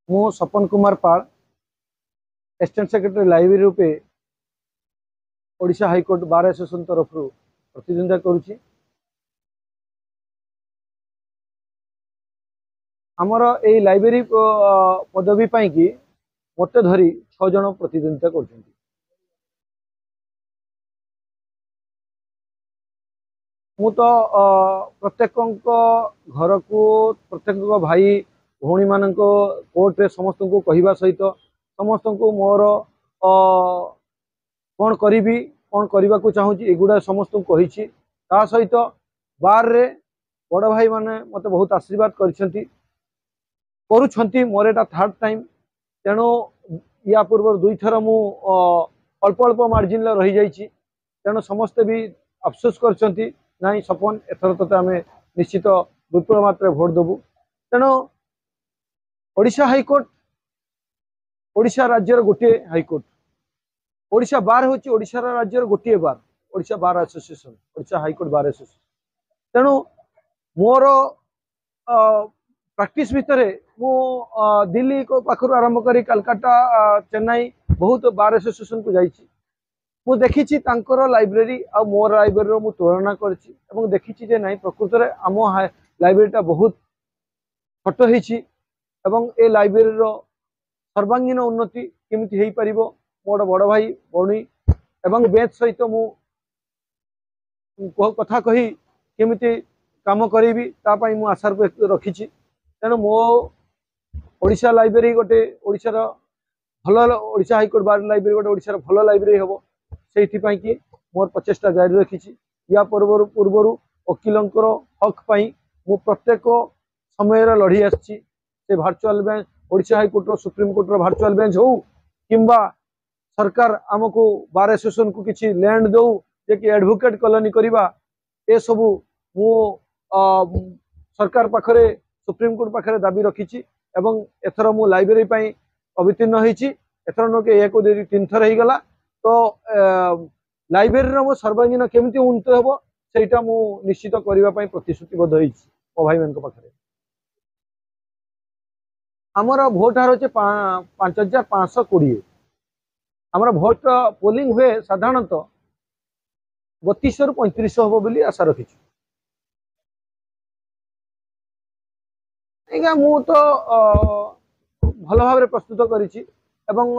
मु Sapan Kumar Pal assistant secretary library रूपे Odisha high court bar association तरफ प्रतिद्वंदिता करुच्ची। आमर ए लाइब्रेरी पदवी कि मत धरी 6 जन प्रतिद्वंदिता कर। मु तो प्रत्येक घर को प्रत्येक भाई भौणी मान कोर्ट रे समस्त को कहवा सहित समस्त को मोर कौन करी कौन करने को चाहूँगी एगुड़ा समस्त कही सहित बार रे बड़ भाई माने मत बहुत आशीर्वाद करुँच मोर एटा थर्ड टाइम। तेणु या पूर्व दुई थर मु अल्प अल्प मार्जिन रही जाइए। तेणु समस्ते भी अफसोस कर नाई सपन एथर तो आम निश्चित विपुल मात्रा भोट देवु। तेणु ओडिशा हाईकोर्ट ओडिशा राज्यर गोटे हाईकोर्ट ओडिशा बार हूँ ओडिशा राज्यर गोटे bar Odisha bar association Odisha high court bar association. तेणु मोर प्रैक्टिस भितर मु दिल्ली को पाखर आरंभ करी कलकत्ता चेन्नई बहुत बार एसोसिएशन को जाइए। मु देखी लाइब्रेरी आ मोर लाइब्रेरी मु तुलना करछि एवं देखी जे नहीं प्रकृत में आम लाइब्रेरीटा बहुत छोट होइछि एवं ए लाइब्रेरी सर्वांगीन उन्नति केमिति हेई परिबो मोर बड़ भाई भौणी एवं बेंच सहित मु कथा कही केमिति काम करेबी तापाई मु आशा रखिछि। तेणु मो ओडिशा लाइब्रेरी गोटे ओडिशार भल ओडिशा हाईकोर्ट बार लाइब्रेरी गोटे ओडिशार भल लाइब्रेरी हम से कि मोर प्रचेषा जारी रखी। या पूर्वर वकिलंकर हक पाई मु प्रत्येक समय लड़ी आसी से virtual bench Odisha high court supreme court virtual bench हो किंबा सरकार आमको बार एसोसिएशन को किसी लैंड दो जे कि एडवोकेट कॉलोनी करवा ए सबू मु सरकार पाखरे सुप्रीम कोर्ट पाखरे दाबी रखी। एवं एथर मु लाइब्रेरी पाई अवतीर्ण होइछि। एथर नके एक तीन थर हो गला। तो लाइब्रेरी मो सर्वांगीन केमिति उन्नत हेबो सेटा मु निश्चित करने प्रतिश्रुतिबद्ध होइछि मो भाई मान पाखरे। आमर भोट हार होचे 5520। आमर भोट पोलिंग हुए साधारणतः 3200 रु 3500 हम बोली आशा रखी। आज्ञा मु तो भल भाव प्रस्तुत करिछि एवं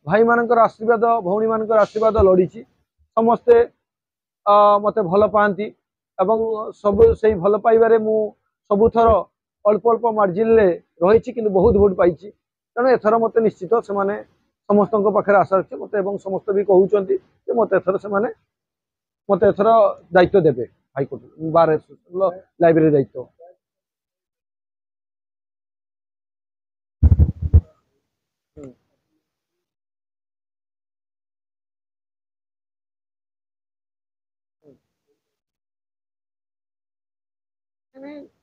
भाई मानकर आशीर्वाद भौणी मानकर आशीर्वाद लड़ी समस्ते मते भल पाती एवं सब से भल पाइबारे मु सबुथर अल्प अल्प मार्जिन रही कि बहुत भोट पाई। तेणु एथर मत निश्चित से समस्त पाखे आशा रखी मत समस्त भी कहते मत एथर से मत एथर दायित्व देवे हाईकोर्ट बार लाइब्रेरी दायित्व।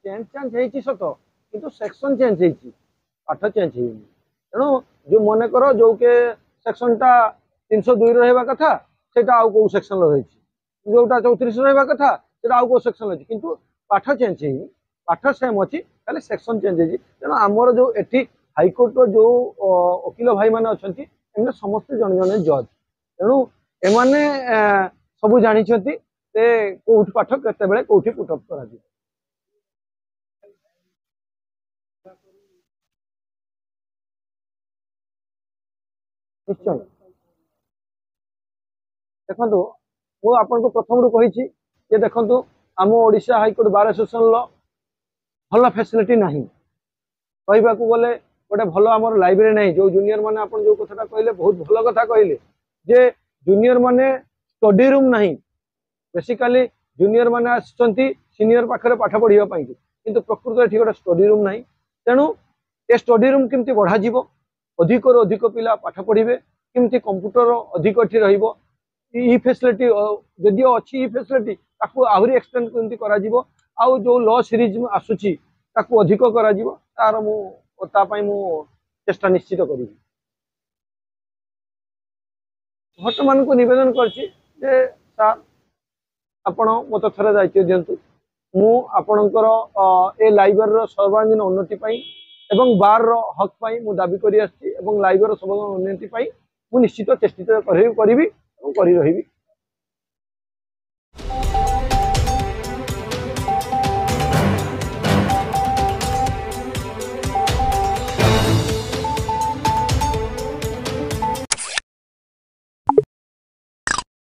चेंज चेंज सत किंतु सेक्शन चेंज पाठ चेंज हो। तेणु जो मन कर जो के सेक्शन टा 302 रहा कथा से आउ कौ सेक्शन रही जोटा 34 रहा कथा से आउ कौ सेक्शन रही किंतु पाठ चेंज हो पाठ सेम अच्छी खाली सेक्शन चेंज हो। तेणु आमर जो एटी हाईकोर्ट जो वकिल भाई मैंने अच्छा समस्ते जन जन जज तेणु एमाने सब जानते कौट पाठ केत कौटी पुटअप कर निश्चय। देखो मु आपन को प्रथम कही देखु आम ओडिशा हाईकोर्ट बार एसोसिएशन भल फैसिलिटी नहीं कहवा गले गोटे भल आम लाइब्रेरी नहीं जो जूनियर मैंने आप जो कथा कहले बहुत भल कथा कहले जे जूनियर माने स्टडी रूम नहीं बेसिकाली जूनियर माने आसचंती सीनियर पाखरे पाठ पढ़ाई किंतु प्रकृत ये गोटे स्टडी रूम नहीं। तेणु ए स्टडी रूम केमती बढ़ा अधिक अधिक पिला पाठ पढ़े केमती कंप्यूटर अधिक रहिबो ई फैसिलिटी जदियो अच्छी ई फैसिलिटी ताकू आहरी एक्सटेंड केमती करा जिवो आउ जो लॉ सीरीज आसुची ताकू अधिक करा जिवो तार मु चेष्टा निश्चित करी। भक्त मान को निवेदन करछि जे सार आपण मत थरे दायित्व दिंतु मु आपणकर ए लाइब्रेरी सर्वांगीन उन्नति पाई एवं बार हक पाई मु दाबी करी आछि एवं लाइब्रेरी सब उन्नति पाई मु निश्चित चेष्टित करी करी रहिबी